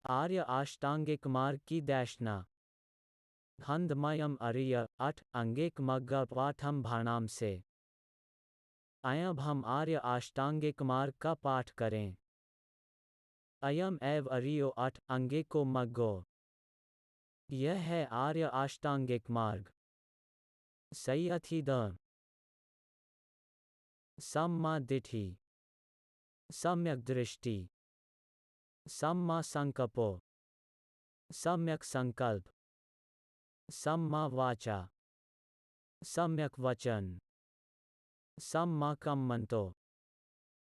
आर्य आष्टांगिक मार्ग की दैशना हंदमयम अरिय 8 अंगिक मग्ग पाठम भाणाम से। अब हम आर्य आष्टांगिक मार्ग का पाठ करें। अयम एव अरियो 8 अंगिको मग्गो। यह है आर्य आष्टांगिक मार्ग। सय्यथिद सम्मा दिठि, सम्यक दृष्टि, सम्मा संकल्पो, सम्यक संकल्प, सम्मा वाचा, सम्यक वचन, सम्मा कम्मन्तो,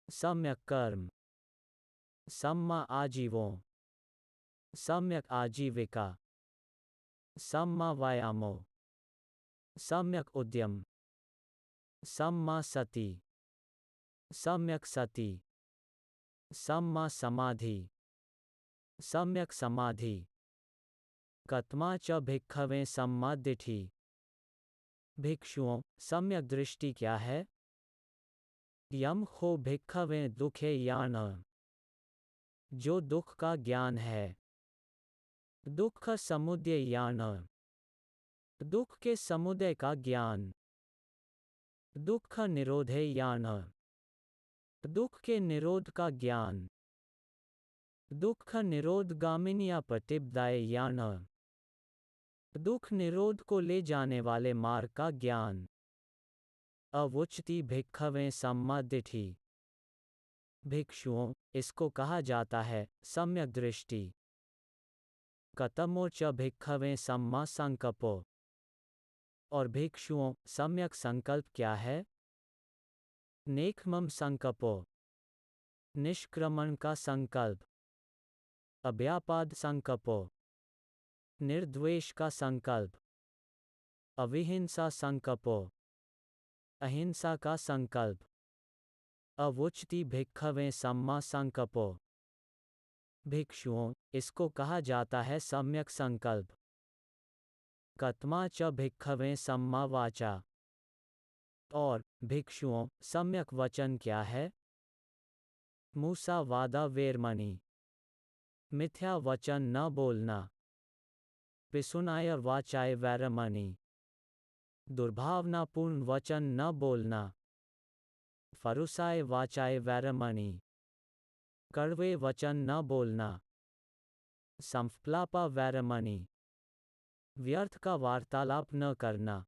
सम्यक कर्म, सम्मा आजीवो, सम्यक आजीविका, सम्मा व्यायामो, सम्यक उद्यम, सम्मा सति, सम्यक सति, सम्मा समाधि, सम्यक समाधि। कतमा च भिक्खवे सम्मा दिठि। भिक्षुओं, सम्यक दृष्टि क्या है? यम खो भिक्खवे दुखे यान, जो दुख का ज्ञान है। दुख समुदय यान, दुख के समुदय का ज्ञान। दुख निरोधे यान, दुख के निरोध का ज्ञान। दुख निरोधगामिनिया प्रतिपदाय यान, दुख निरोध को ले जाने वाले मार्ग का ज्ञान। अवुचति भिक्खवे सम्मा दिठि। भिक्षुओं, इसको कहा जाता है सम्यक दृष्टि। कतमो च भिक्खवे सम्मा संकल्पो। और भिक्षुओं, सम्यक संकल्प क्या है? नेक्खम्म संकल्पो, निष्क्रमण का संकल्प। अव्यापाद संकल्पो, निर्द्वेष का संकल्प। अविहिंसा संकल्पो, अहिंसा का संकल्प। अवुचति भिक्खवे सम्मा संकल्पो। भिक्षुओं, इसको कहा जाता है सम्यक संकल्प। कतमा च भिक्खवे सम्मा वाचा। और भिक्षुओं, सम्यक वचन क्या है? मूसा वादा वेरमणि, मिथ्या वचन न बोलना। पिसुनाय वाचाय वैरमणि, दुर्भावनापूर्ण वचन न बोलना। फरुसाय वाचाय वैरमणि, कड़वे वचन न बोलना। संफ्लापा वैरमणि, व्यर्थ का वार्तालाप न करना।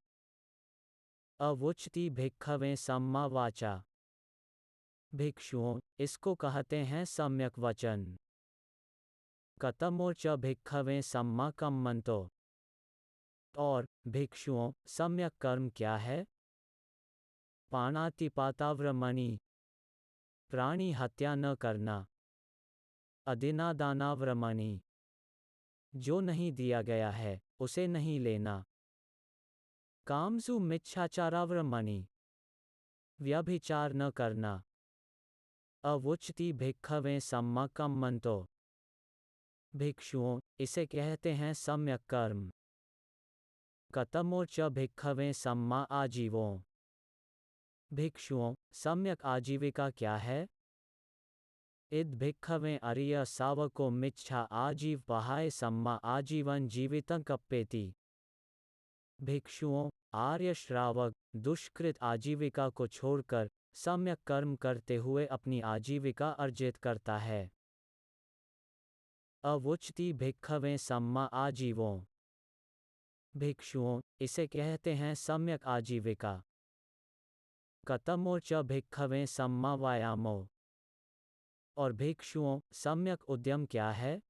अवुचति भिक्खवे सम्मा वाचा। भिक्षुओं, इसको कहते हैं सम्यक वचन। कतमो च भिक्खवे सम्मा कम्मन्तो। और भिक्षुओं, सम्यक कर्म क्या है? पाणातिपाताव्रमणि, प्राणी हत्या न करना। अदिनादानाव्रमणि, जो नहीं दिया गया है उसे नहीं लेना। कामसु मिच्छाचाराव्रमणि, व्यभिचार न करना। अवुचति भिक्खवे सम्मा कम्मन्तो। भिक्षुओं, इसे कहते हैं सम्यक कर्म। कतमो च भिक्खवे सम्मा आजीवो। भिक्षुओं, सम्यक आजीविका क्या है? इद भिक्खवे अरिय सावको मिच्छा आजीव पहाय सम्मा आजीवन जीवितं कप्पेति। भिक्षुओं, आर्य श्रावक दुष्कृत आजीविका को छोड़कर सम्यक कर्म करते हुए अपनी आजीविका अर्जित करता है। अवुचति भिक्खवे सम्मा आजीवो। भिक्षुओं, इसे कहते हैं सम्यक आजीविका। कतमो च भिक्खवे सम्मा व्यायामो। और भिक्षुओं, सम्यक उद्यम क्या है?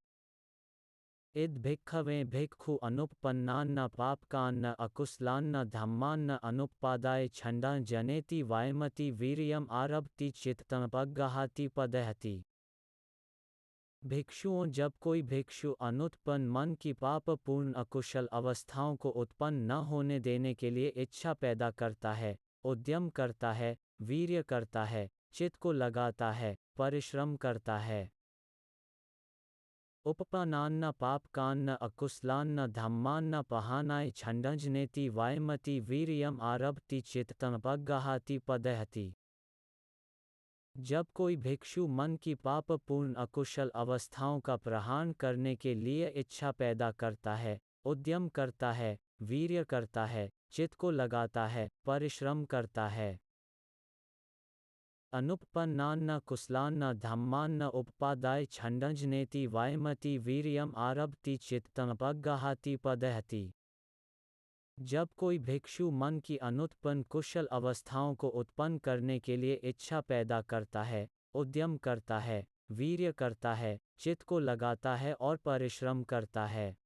इद भिक्खवे भिक्खु अनुपपन्नान्न पापकान्न अकुशलान्न धम्मान्न अनुपपादाय छंदं जनेति वायमति वीर्यम आरभति चित्तमपगहाति पदहति। भिक्षुओं, जब कोई भिक्षु अनुत्पन्न मन की पापपूर्ण अकुशल अवस्थाओं को उत्पन्न न होने देने के लिए इच्छा पैदा करता है, उद्यम करता है, वीर्य करता है, चित्त को लगाता है, परिश्रम करता है। उपपन्नान्न पापकान्न अकुशलान्न धम्मान्न पहानाय छंदंजनेति वायमति वीर्यम आरभति चित्तमपगहाति पदहति। जब कोई भिक्षु मन की पापपूर्ण अकुशल अवस्थाओं का प्रहार करने के लिए इच्छा पैदा करता है, उद्यम करता है, वीर्य करता है, चित्त को लगाता है, परिश्रम करता है। अनुपपन्नान्न कुशलान्न धम्मान्न उपपादाय छंदंजनेति वायमति वीर्यम आरभति चित्तमपगहाति पदहति। जब कोई भिक्षु मन की अनुत्पन्न कुशल अवस्थाओं को उत्पन्न करने के लिए इच्छा पैदा करता है, उद्यम करता है, वीर्य करता है, चित्त को लगाता है और परिश्रम करता है।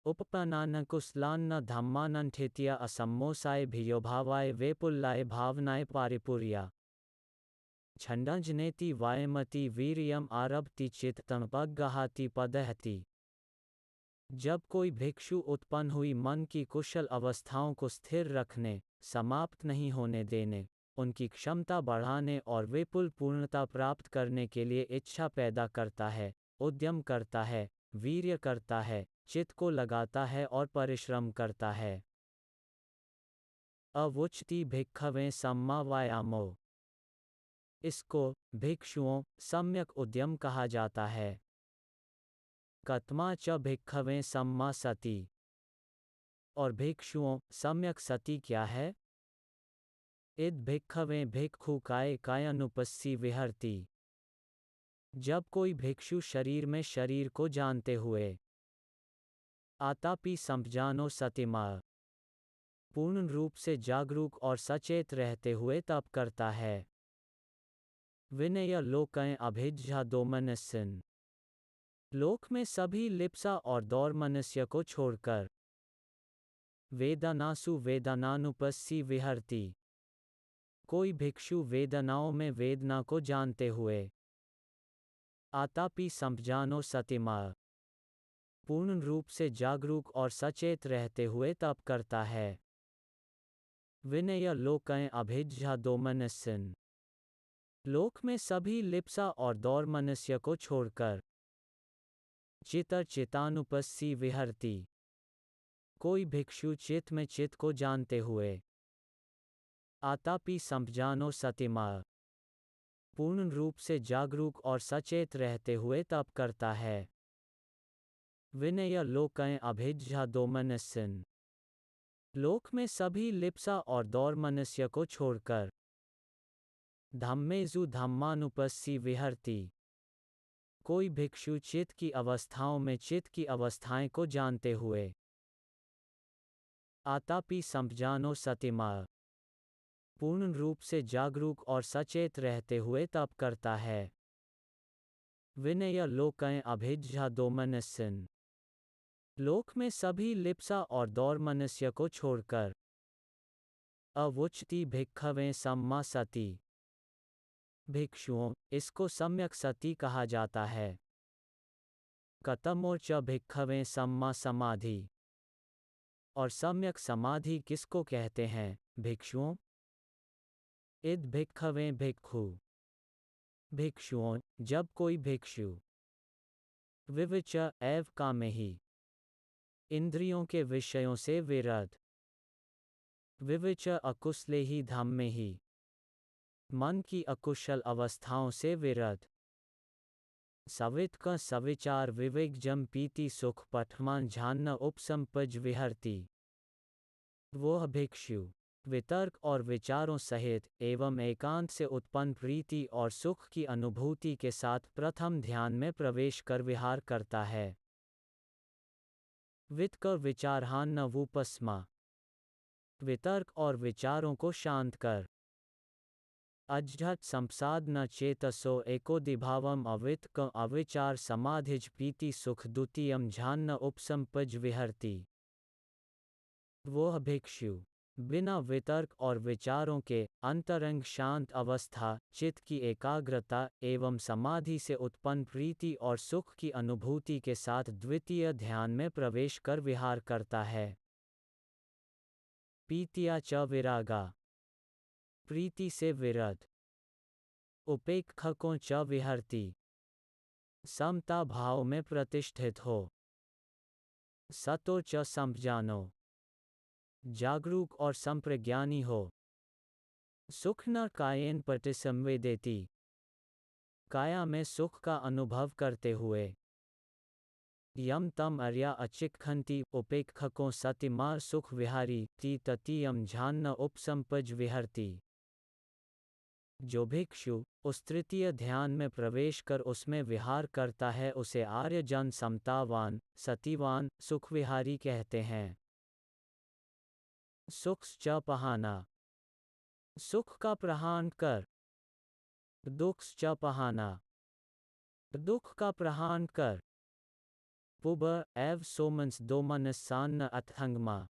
उपपन्नान्न कुशलान्न धम्मानंठेतिया असम्मोसाय भियोभावाय वेपुल्लाय भावनाय पारिपुर्या छंदंजनेति वायमति वीर्यम आरभति चित्तमपगहाति पदहति। जब कोई भिक्षु उत्पन्न हुई मन की कुशल अवस्थाओं को स्थिर रखने, समाप्त नहीं होने देने, उनकी क्षमता बढ़ाने और विपुल पूर्णता प्राप्त करने के लिए इच्छा पैदा करता है, उद्यम करता है, वीर्य करता है, चित्त को लगाता है और परिश्रम करता है। अवुचति भिक्खवे सम्मा वायामो। इसको भिक्षुओं सम्यक उद्यम कहा जाता है। कतमा च भिक्खवे सम्मा सती। और भिक्षुओं सम्यक सती क्या है? इद भिक्खवे भिक्खुकाय कायानुपस्सी विहरति। जब कोई भिक्षु शरीर में शरीर को जानते हुए आतापि संपजानो सतिमा पूर्ण रूप से जागरूक और सचेत रहते हुए तप करता है। विनय लोकं अभिज्ञा दोमनस्सिन। लोक में सभी लिप्सा और दौर मनुष्य को छोड़कर वेदनासु वेदनानुपस्सी विहरति। कोई भिक्षु वेदनाओं में वेदना को जानते हुए आतापि संपजानो सतिमा पूर्ण रूप से जागरूक और सचेत रहते हुए तप करता है। विनय लोकं अभिज्ञा दोमनस्सिन। लोक में सभी लिप्सा और दौर मनुष्य को छोड़कर चितर चितानुपस्सी विहरति। कोई भिक्षु चित्त में चित्त को जानते हुए आतापि संपजानो सतिमा पूर्ण रूप से जागरूक और सचेत रहते हुए तप करता है। विनय लोकं अभिज्ञा दोमनस्सिन। लोक में सभी लिप्सा और दौर मनुष्य को छोड़कर धम्मेषु धम्मानुपस्सी विहरति। कोई भिक्षु चित्त की अवस्थाओं में चित्त की अवस्थाएं को जानते हुए आतापि संपजानो सतिमा पूर्ण रूप से जागरूक और सचेत रहते हुए तप करता है। विनय लोकं अभिज्ञा दोमनस्सिन। लोक में सभी लिप्सा और दौर मनुष्य को छोड़कर अवुचति भिक्खवे सम्मा सती। भिक्षुओं इसको सम्यक सती कहा जाता है। कतमो च भिक्खवे सम्मा समाधि। और सम्यक समाधि किसको कहते हैं भिक्षुओं? इद भिक्खवे भिक्खु। भिक्षुओं जब कोई भिक्षु विविच एव कामेहि इंद्रियों के विषयों से विरत विविच अकुशलेहि धम्मेहि मन की अकुशल अवस्थाओं से विरत सवित का सविचार विवेक जम पीति सुख पठमान झान्न उपसंपज विहरति। वह भिक्षु वितर्क और विचारों सहित एवं एकांत से उत्पन्न प्रीति और सुख की अनुभूति के साथ प्रथम ध्यान में प्रवेश कर विहार करता है। वितर्क विचारहान न वूपस्मा। वितर्क और विचारों को शांत कर अजझट संपसाद न चेतसो एकोदिभावम अवितक अविचार समाधिज पीति सुख द्वितीयम झान्न उपसंपज विहरति। वह भिक्षु बिना वितर्क और विचारों के अंतरंग शांत अवस्था चित्त की एकाग्रता एवं समाधि से उत्पन्न प्रीति और सुख की अनुभूति के साथ द्वितीय ध्यान में प्रवेश कर विहार करता है। पीतिया च विरागा। प्रीति से विरत उपेक्षकों च विहरति। समता भाव में प्रतिष्ठित हो। सतो च संपजानो। जागरूक और संप्रज्ञानी हो। सुख न कायेन प्रतिसंवेदेति। काया में सुख का अनुभव करते हुए। यम तम अर्या अचिक्खन्ति उपेक्षकों सतिमार सुख विहारी ती ततीयम झान्न उपसंपज विहरती। जो भिक्षु उस तृतीय ध्यान में प्रवेश कर उसमें विहार करता है उसे आर्य जन समतावान, सतीवान, सुखविहारी कहते हैं। सुख्स च पहाना। सुख का प्रहान कर। दुख्स च पहाना। दुख का प्रहान कर। पुब एव सोमंस दोमनस्सान्न अथंगमा।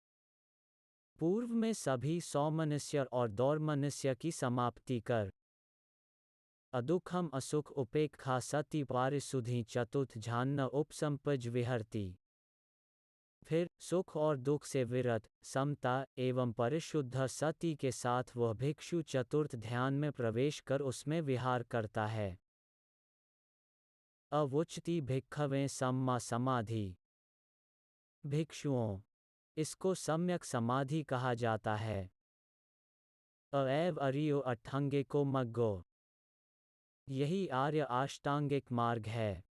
पूर्व में सभी सौमनस्य और दौर्मनस्य की समाप्ति कर। अदुखम असुख उपेक्षा सति पारिशुद्धि चतुर्थ झान्न उपसंपज विहरती। फिर सुख और दुख से विरत, समता एवं परिशुद्ध सति के साथ वह भिक्षु चतुर्थ ध्यान में प्रवेश कर उसमें विहार करता है। अवुचति भिक्खवें सम्मा समाधि। भिक्षुओं, इसको सम्यक समाधि कहा जाता है। अएव अरियो अट्ठांगिको मग्गो। यही आर्य अष्टांगिक मार्ग है।